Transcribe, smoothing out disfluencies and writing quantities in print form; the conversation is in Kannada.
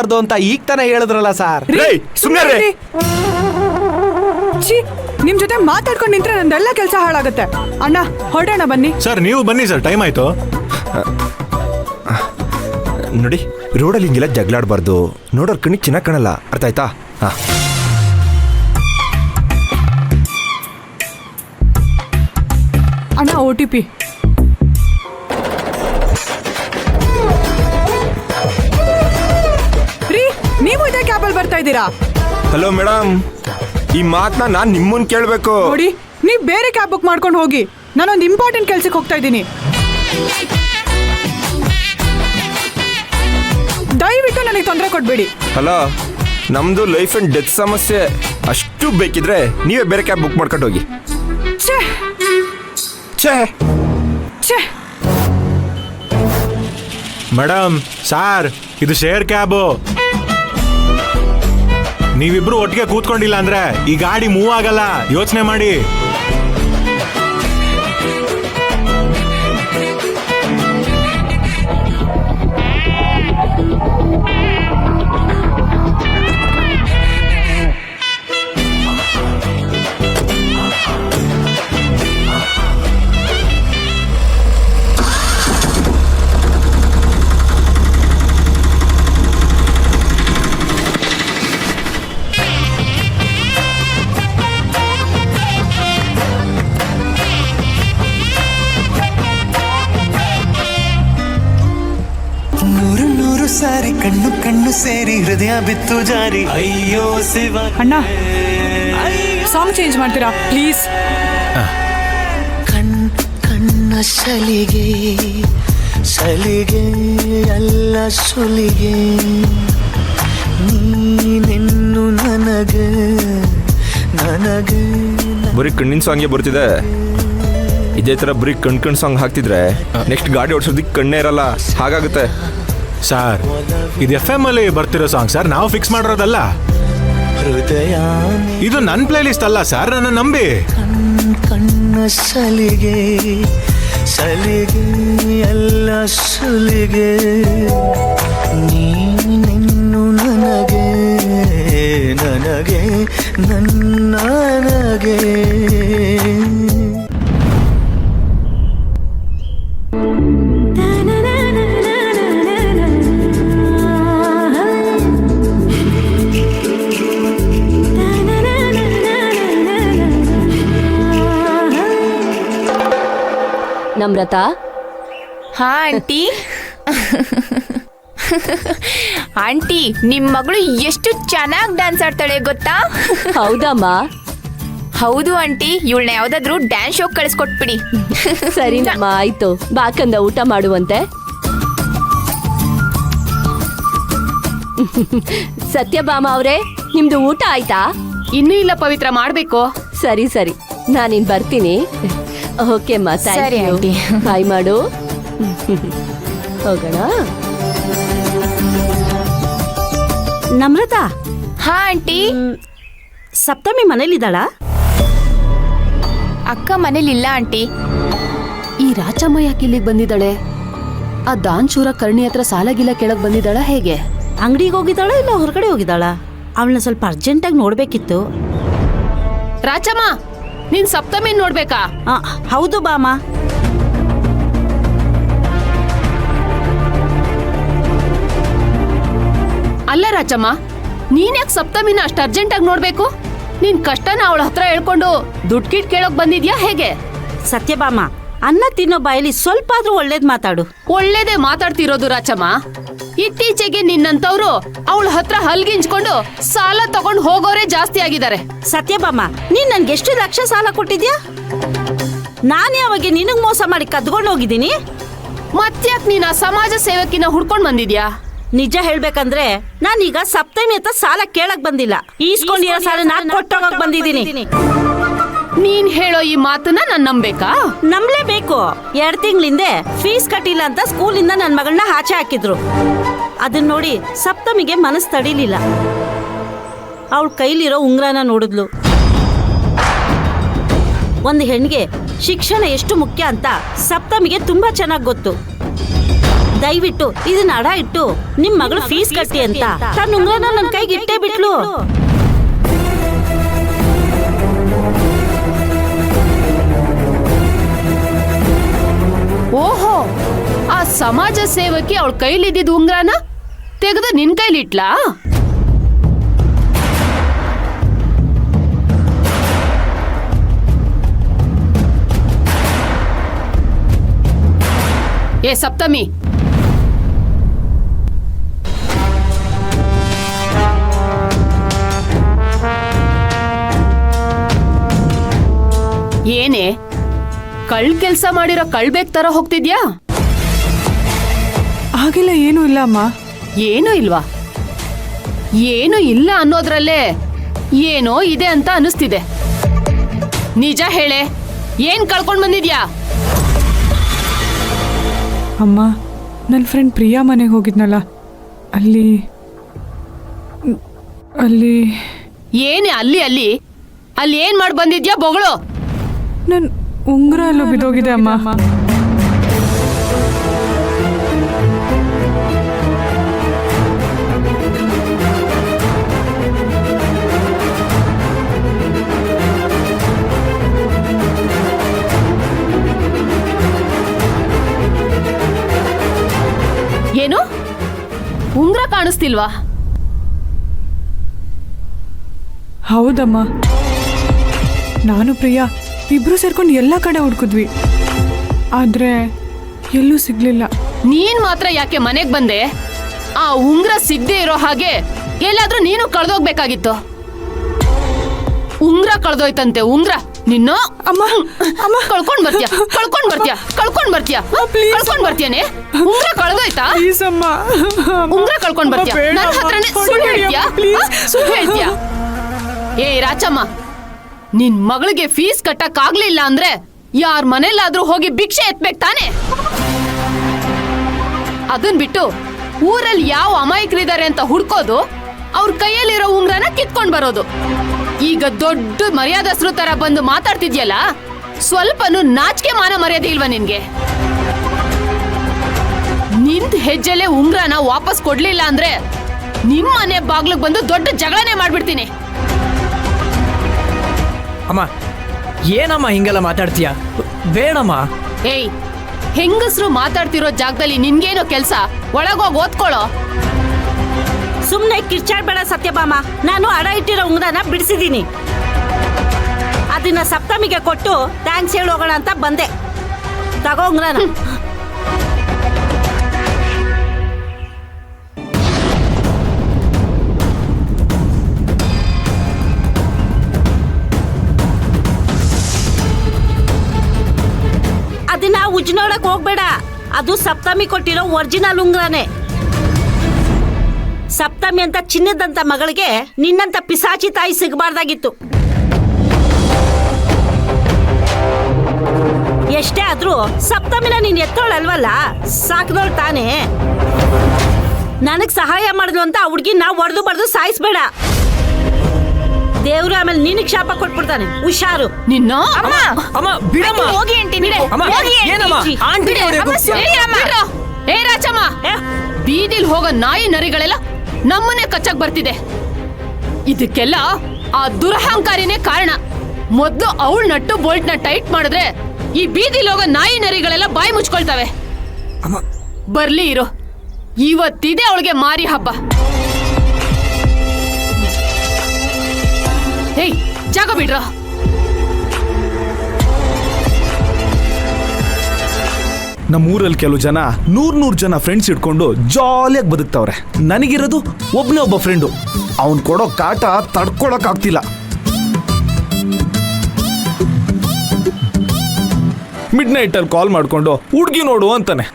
ಮಾತಾಡಬಾರ್ದು ಅಂತ ಈಗ ತಾನೇ ಹೇಳಿದ್ರಲ್ಲ ಸರ್. ನಿಮ್ ಜೊತೆ ಮಾತಾಡ್ಕೊಂಡು ನಿಂತ್ರೆ ನಂದೆಲ್ಲ ಕೆಲಸ ಹಾಳಾಗುತ್ತೆ. ಅಣ್ಣ ಹೊರಡೋಣ ಬನ್ನಿ. ಸರ್ ನೀವು ಬನ್ನಿ ಸರ್, ಟೈಮ್ ಆಯ್ತು. ನೋಡಿ, ರೋಡಲ್ಲಿ ಹಿಂಗೆಲ್ಲ ಜಗಳಾಡಬಾರ್ದು. ನೋಡೋರ್ ಕಣ್ಣಿಗೆ ಚೆನ್ನಾಗಿ ಕಾಣಲ್ಲ, ಅರ್ಥ ಆಯ್ತಾ? ಅಣ್ಣ OTP. ರೀ, ನೀವು ಇದೇ ಕ್ಯಾಬಲ್ಲಿ ಬರ್ತಾ ಇದ್ದೀರಾ? ಹಲೋ ಮೇಡಮ್, ಈ ಮಾತನ್ನ ನಾನು ನಿಮ್ಮನ್ನ ಕೇಳಬೇಕು. ನೋಡಿ, ನೀವು ಬೇರೆ ಕ್ಯಾಬ್ ಬುಕ್ ಮಾಡ್ಕೊಂಡು ಹೋಗಿ. ನಾನೊಂದು ಇಂಪಾರ್ಟೆಂಟ್ ಕೆಲ್ಸಕ್ಕೆ ಹೋಗ್ತಾ ಇದ್ದೀನಿ. ದಯವಿಟ್ಟು ನನಗೆ ತೊಂದರೆ ಕೊಡಬೇಡಿ. ಹಲೋ, ನಮ್ದು ಲೈಫ್ ಅಂಡ್ ಡೆತ್ ಸಮಸ್ಯೆ. ಅಷ್ಟು ಬೇಕಿದ್ರೆ ನೀವೇ ಬೇರೆ ಕ್ಯಾಬ್ ಬುಕ್ ಮಾಡ್ಕೊಂಡು ಹೋಗಿ. ಛೇ ಛೇ ಛೇ. ಮೇಡಮ್, ಸಾರ್ ಇದು ಶೇರ್ ಕ್ಯಾಬು. ನೀವಿಬ್ರು ಒಟ್ಟಿಗೆ ಕೂತ್ಕೊಂಡಿಲ್ಲ ಅಂದ್ರೆ ಈ ಗಾಡಿ ಮೂವ್ ಆಗಲ್ಲ. ಯೋಚನೆ ಮಾಡಿ. ಸಾರಿ ಕಣ್ಣು ಕಣ್ಣು ಸೇರಿ ಹೃದಯ ಬಿತ್ತು ಜಾರಿ. ಅಯ್ಯೋ ಶಿವ. ಅಣ್ಣ, ಸಾಂಗ್ ಚೇಂಜ್ ಮಾಡ್ತೀರಾ ಪ್ಲೀಸ್? ಕಣ್ಣ ಸಲಿಗೆ ಸಲಿಗೆ ಎಲ್ಲ ಸುಲಿಗೆ ನೀನೆನ್ನು ನನಗೆ ನನಗೆ. ಬರೀ ಕಣ್ಣಿನ ಸಾಂಗೇ ಬರ್ತಿದೆ. ಇದೇ ತರ ಬರೀ ಕಣ್ ಸಾಂಗ್ ಹಾಕ್ತಿದ್ರೆ ನೆಕ್ಸ್ಟ್ ಗಾಡಿ ಓಡಿಸೋದಕ್ಕೆ ಕಣ್ಣೇ ಇರಲ್ಲ, ಹಾಗಾಗುತ್ತೆ. ಸರ್ ಇದು FM ಅಲ್ಲಿ ಬರ್ತಿರೋ ಸಾಂಗ್ ಸರ್, ನಾವು ಫಿಕ್ಸ್ ಮಾಡಿರೋದಲ್ಲ. ಹೃದಯ ಇದು ನನ್ನ ಪ್ಲೇ ಲಿಸ್ಟ್ ಅಲ್ಲ ಸರ್, ನನ್ನ ನಂಬಿ. ಕಣ್ಣ ಸಲಿಗೆ ಸಲಿಗೆ ಎಲ್ಲ ಸುಲಿಗೆ ನೀನೆನ್ನು ನನಗೆ ನನಗೆ ನನಗೆ. ನಮ್ರತಾ. ಹಾ ಆಂಟಿ. ಆಂಟಿ, ನಿಮ್ ಮಗಳು ಎಷ್ಟು ಚೆನ್ನಾಗಿ ಡ್ಯಾನ್ಸ್ ಆಡ್ತಾಳೆ ಗೊತ್ತಾ? ಹೌದಮ್ಮ? ಹೌದು ಆಂಟಿ, ಇವಳನ್ನ ಯಾವ್ದಾದ್ರು ಡ್ಯಾನ್ಸ್ ಶೋ ಕಳಿಸ್ಕೊಟ್ಬಿಡಿ. ಸರಿನಮ್ಮ, ಆಯ್ತು. ಬಾಕಂದ ಊಟ ಮಾಡುವಂತೆ. ಸತ್ಯಭಾಮ ಅವ್ರೆ, ನಿಮ್ದು ಊಟ ಆಯ್ತಾ? ಇನ್ನೂ ಇಲ್ಲ ಪವಿತ್ರ, ಮಾಡ್ಬೇಕು. ಸರಿ ಸರಿ, ನಾನಿನ್ ಬರ್ತೀನಿ. ಓಕೆ ಅಮ್ಮ, ಸರಿ ಆಂಟಿ. ಬಾಯ್ ಮಾಡು. ಹೋಗೋಣ. ನಮ್ರತಾ. ಹಾ ಆಂಟಿ. ಸಪ್ತಮಿ ಮನೇಲಿದ್ದಾಳ? ಅಕ್ಕ ಮನೇಲಿಲ್ಲ ಆಂಟಿ. ಈ ರಾಚಮ್ಮ ಯಾಕೆ ಇಲ್ಲಿಗೆ ಬಂದಿದ್ದಾಳೆ? ಆ ದಾನ್ಶೂರ ಕರ್ಣಿ ಹತ್ರ ಸಾಲಗಿಲ್ಲ ಕೆಳಗ್ ಬಂದಿದ್ದಾಳ ಹೇಗೆ? ಅಂಗಡಿಗೆ ಹೋಗಿದ್ದಾಳ ಇಲ್ಲ ಹೊರಗಡೆ ಹೋಗಿದ್ದಾಳ? ಅವಳನ್ನ ಸ್ವಲ್ಪ ಅರ್ಜೆಂಟಾಗಿ ನೋಡ್ಬೇಕಿತ್ತು. ರಾಚಮ್ಮ, ನೀನ್ ಸಪ್ತಮಿ ನೋಡ್ಬೇಕಾ? ಹೌದು ಬಾಮ. ಅಲ್ಲ ರಾಚಮ್ಮ, ನೀನ್ ಯಾಕೆ ಸಪ್ತಮಿನ ಅಷ್ಟು ಅರ್ಜೆಂಟಾಗಿ ನೋಡ್ಬೇಕು? ನಿನ್ ಕಷ್ಟನ ಅವಳ ಹತ್ರ ಹೇಳ್ಕೊಂಡು ದುಡ್ಡು ಕಿಟ್ ಕೇಳೋಕ್ ಬಂದಿದ್ಯಾ ಹೇಗೆ? ಸತ್ಯಭಾಮ, ಅನ್ನ ತಿನ್ನೋ ಬಾಯಲ್ಲಿ ಸ್ವಲ್ಪ ಆದ್ರೂ ಒಳ್ಳೇದ್ ಮಾತಾಡು. ಒಳ್ಳೇದೇ ಮಾತಾಡ್ತಿರೋದು ರಾಚಮ್ಮ. ಇತ್ತೀಚೆಗೆ ನಿನ್ನಂತವ್ರು ಅವಳ ಹತ್ರ ಹಲ್ಗಿಂಚ್ಕೊಂಡು ಸಾಲ ತಗೊಂಡು ಹೋಗೋರೇ ಜಾಸ್ತಿ ಆಗಿದ್ದಾರೆ. ಸತ್ಯಭಾಮ, ನೀನ್ ನನ್ಗೆ ಎಷ್ಟು ಲಕ್ಷ ಸಾಲ ಕೊಟ್ಟಿದ್ಯಾ? ನಾನು ಯಾವಾಗ ನಿನಗ್ ಮೋಸ ಮಾಡಿ ಕದ್ಕೊಂಡು ಹೋಗಿದ್ದೀನಿ? ಮತ್ತ್ಯಾಕ್ ನೀನ್ ಆ ಸಮಾಜ ಸೇವಕಿನ ಹುಡ್ಕೊಂಡ್ ಬಂದಿದ್ಯಾ? ನಿಜ ಹೇಳ್ಬೇಕಂದ್ರೆ ನಾನೀಗ ಸಪ್ತಮಿ ಅಂತ ಸಾಲ ಕೇಳಕ್ ಬಂದಿಲ್ಲ. ಈಸ್ಕೊಂಡಿರೋ ಸಾಲ ನಾನ್ ಕೊಟ್ಟೋಗಕ್ ಬಂದಿದ್ದೀನಿ. ನೀನ್ ಹೇಳೋ ಈ ಮಾತನ್ನ ನಾನ್ ನಂಬೇಕಾ? ನಂಬಲೇಬೇಕು. 2 ತಿಂಗಳಿಂದೆ ಫೀಸ್ ಕಟ್ಟಿಲ್ಲ ಅಂತ ಸ್ಕೂಲಿಂದ ನನ್ನ ಮಗಳನ್ನ ಆಚೆ ಹಾಕಿದ್ರು. ಅದನ್ನ ನೋಡಿ ಸಪ್ತಮಿಗೆ ಮನಸ್ಸು ತಡಿಲಿಲ್ಲ. ಅವಳ ಕೈಲಿರೋ ಉಂಗ್ರನ ನೋಡಿದ್ಲು. ಒಂದು ಹೆಣ್ಣಿಗೆ ಶಿಕ್ಷಣ ಎಷ್ಟು ಮುಖ್ಯ ಅಂತ ಸಪ್ತಮಿಗೆ ತುಂಬಾ ಚೆನ್ನಾಗಿ ಗೊತ್ತು. ದಯವಿಟ್ಟು ಇದನ್ನ ಅಡ ಇಟ್ಟು ನಿಮ್ ಮಗಳು ಫೀಸ್ ಕಟ್ಟಿ ಅಂತ ತನ್ನ ಉಂಗ್ರನ ನನ್ನ ಕೈಗೆ ಇಟ್ಟೇ ಬಿಟ್ಲು. ಓಹೋ, ಆ ಸಮಾಜ ಸೇವಕಿ ಅವಳ ಕೈಲಿದ್ದಿದ್ ಉಂಗ್ರನ ತೆಗೆದು ನಿನ್ ಕೈಲಿಟ್ಲಾ? ಏ ಸಪ್ತಮಿ, ಏನೇ ಕಳ್ ಕೆಲ್ಸ ಮಾಡಿರೋ ಕಳ್ಬೇಕ್ ತರ ಹೋಗ್ತಿದ್ಯಾ? ಹಾಗೆಲ್ಲ ಏನೂ ಇಲ್ಲ ಅಮ್ಮ. ಏನೂ ಇಲ್ವಾ? ಏನು ಇಲ್ಲ ಅನ್ನೋದ್ರಲ್ಲೇ ಏನೋ ಇದೆ ಅಂತ ಅನಿಸ್ತಿದೆ. ನಿಜ ಹೇಳೆ, ಏನ್ ಕಳ್ಕೊಂಡ್ ಬಂದಿದ್ಯಾ? ಅಮ್ಮ, ನನ್ನ ಫ್ರೆಂಡ್ ಪ್ರಿಯಾ ಮನೆಗೆ ಹೋಗಿದ್ನಲ್ಲ, ಅಲ್ಲಿ ಅಲ್ಲಿ ಏನೇ ಅಲ್ಲಿ ಅಲ್ಲಿ ಅಲ್ಲಿ ಏನ್ ಮಾಡಿ ಬಂದಿದ್ಯಾ ಬೊಗಳು? ನನ್ನ ಉಂಗುರ ಎಲ್ಲೋ ಬಿದ್ದೋಗಿದೆ ಅಮ್ಮ. ಏನು ಉಂಗ್ರ ಕಾಣಿಸ್ತಿಲ್ವಾ? ಹೌದಮ್ಮ, ನಾನು ಪ್ರಿಯಾ ಇಬ್ರು ಸೇರ್ಕೊಂಡು ಎಲ್ಲ ಕಡೆ ಹುಡ್ಕಿದ್ವಿ, ಆದ್ರೆ ಎಲ್ಲೂ ಸಿಗ್ಲಿಲ್ಲ. ನೀನ್ ಮಾತ್ರ ಯಾಕೆ ಮನೆಗ್ ಬಂದೆ? ಆ ಉಂಗ್ರ ಸಿಗದೆ ಇರೋ ಹಾಗೆ ಎಲ್ಲಾದ್ರೂ ನೀನು ಕಳ್ದೋಗ್ಬೇಕಾಗಿತ್ತು. ಉಂಗ್ರ ಕಳ್ದೋಯ್ತಂತೆ, ಉಂಗ್ರ ನಿನ್ನ ಅಮ್ಮ, ಅಮ್ಮ, ಕಳ್ಕೊಂಡ್ ಬರ್ತೀಯ, ಕಳ್ಕೊಂಡ್ ಬರ್ತೀಯ, ಕಳ್ಕೊಂಡ್ ಬರ್ತೀಯ, ಕಳ್ಕೊಂಡ್ ಬರ್ತೀಯನೇ? ಉಂಗ್ರ ಕಳ್ದೋಯ್ತಾ? ಪ್ಲೀಸ್ ಅಮ್ಮ, ಉಂಗ್ರ ಕಳ್ಕೊಂಡ್ ಬರ್ತೀಯ? ನನ್ನ ಹತ್ರನೇ ಸುಳ್ಳು ಹೇಳ್ತೀಯಾ? ಸುಳ್ಳು ಹೇಳ್ತೀಯಾ? ಏ ರಾಚಮ್ಮ, ನಿನ್ ಮಗಳಿಗೆ ಫೀಸ್ ಕಟ್ಟಕ್ ಆಗ್ಲಿಲ್ಲ ಅಂದ್ರೆ ಯಾರ್ ಮನೇಲಾದ್ರೂ ಹೋಗಿ ಭಿಕ್ಷೆ ಎತ್ಬೇಕು ತಾನೆ? ಅದನ್ ಬಿಟ್ಟು ಊರಲ್ಲಿ ಯಾವ ಅಮಾಯಕರಿದ್ದಾರೆ ಅಂತ ಹುಡ್ಕೋದು, ಅವ್ರ ಕೈಯಲ್ಲಿರೋ ಉಂಗ್ರನ ಕಿತ್ಕೊಂಡ್ ಬರೋದು. ಈಗ ದೊಡ್ಡ ಮರ್ಯಾದಸ್ರು ತರ ಬಂದು ಮಾತಾಡ್ತಿದ್ಯಲ್ಲ, ಸ್ವಲ್ಪನೂ ನಾಚಿಕೆ ಮಾನ ಮರ್ಯಾದೆ ಇಲ್ವಾ ನಿನ್ಗೆ? ನಿಂತ್ ಹೆಜ್ಜೆಲೆ ಉಂಗ್ರನ ವಾಪಸ್ ಕೊಡ್ಲಿಲ್ಲ ಅಂದ್ರೆ ನಿಮ್ ಮನೆ ಬಾಗ್ಲಿಗೆ ಬಂದು ದೊಡ್ಡ ಜಗಳನೆ ಮಾಡ್ಬಿಡ್ತೀನಿ. ಅಮ್ಮ, ಏನಮ್ಮ ಹಿಂಗೆಲ್ಲ ಮಾತಾಡ್ತೀಯ? ಬೇಡಮ್ಮ. ಏಯ್, ಹೆಂಗಸ್ರು ಮಾತಾಡ್ತಿರೋ ಜಾಗದಲ್ಲಿ ನಿನ್ಗೇನೋ ಕೆಲ್ಸ? ಒಳಗೋಗಿ ಓದ್ಕೊಳ್ಳೋ. ಸುಮ್ನೆ ಕಿರ್ಚಾಡ್ಬೇಡ ಸತ್ಯಭಾಮ. ನಾನು ಅಡ ಇಟ್ಟಿರೋ ಉಂಗ್ರನ ಬಿಡಿಸಿದೀನಿ. ಅದನ್ನ ಸಪ್ತಮಿಗೆ ಕೊಟ್ಟು ಥ್ಯಾಂಕ್ಸ್ ಹೇಳೋಗೋಣ ಅಂತ ಬಂದೆ. ತಗೋ ಉಂಗ್ರನ. ಅದನ್ನ ಉಜ್ಜ್ ನೋಡಕ್ ಹೋಗ್ಬೇಡ. ಅದು ಸಪ್ತಮಿ ಕೊಟ್ಟಿರೋ ಒರಿಜಿನಲ್ ಉಂಗ್ರನೇ. ಸಪ್ತಮಿ ಅಂತ ಚಿನ್ನದಂತ ಮಗಳಿಗೆ ನಿನ್ನಂತ ಪಿಸಾಚಿ ತಾಯಿ ಸಿಗಬಾರ್ದಾಗಿತ್ತು. ಎಷ್ಟೇ ಆದ್ರೂ ಸಪ್ತಮಿನ ನೀನ್ ಎತ್ತೋಳಲ್ವಲ್ಲ, ಸಾಕ್ದೋಳ್ ತಾನೇ. ನನಗ್ ಸಹಾಯ ಮಾಡಿದ್ಲು ಅಂತ ಆ ಹುಡ್ಗಿ ನಾವು ಹೊಡೆದು ಬಡ್ದು ಸಾಯಿಸ್ಬೇಡ. ದೇವ್ರು ಆಮೇಲೆ ನಿನಗ್ ಶಾಪ ಕೊಟ್ಬಿಡ್ತಾನೆ, ಹುಷಾರು. ನಿನ್ನ ಅಮ್ಮ ಬಿಡಮ್ಮ. ಹೋಗಿ ಅಂತೀನಿ. ಅಮ್ಮ, ಏನಮ್ಮ ಆಂಟಿ ಏ ರಾಚಮ್ಮ, ಬೀದಿಲ್ ಹೋಗೋ ನಾಯಿ ನರಿಗಳೆಲ್ಲ ನಮ್ಮನ್ನೇ ಕಚ್ಚಕ್ ಬರ್ತಿದೆ. ಇದಕ್ಕೆಲ್ಲ ಆ ದುರಹಂಕಾರಿನೇ ಕಾರಣ. ಮೊದ್ಲು ಅವಳ ನಟ್ಟು ಬೋಲ್ಟ್ ನ ಟೈಟ್ ಮಾಡಿದ್ರೆ ಈ ಬೀದಿಲ್ ಹೋಗೋ ನಾಯಿ ನರಿಗಳೆಲ್ಲ ಬಾಯಿ ಮುಚ್ಕೊಳ್ತವೆ. ಬರ್ಲಿ ಇರು, ಇವತ್ತಿದೆ ಅವಳಿಗೆ ಮಾರಿ ಹಬ್ಬ. ಏಯ್, ಜಾಗ ಬಿಡ್ರ. ನಮ್ಮೂರಲ್ಲಿ ಕೆಲವು ಜನ 100 ಜನ ಫ್ರೆಂಡ್ಸ್ ಇಟ್ಕೊಂಡು ಜಾಲಿಯಾಗಿ ಬದುಕ್ತಾವ್ರೆ. ನನಗಿರೋದು ಒಬ್ಬನೇ ಒಬ್ಬ ಫ್ರೆಂಡು. ಅವನು ಕೊಡೋ ಕಾಟ ತಡ್ಕೊಳಕ್ ಆಗ್ತಿಲ್ಲ. ಮಿಡ್ ನೈಟಲ್ಲಿ ಕಾಲ್ ಮಾಡ್ಕೊಂಡು ಹುಡ್ಗಿ ನೋಡು ಅಂತಾನೆ.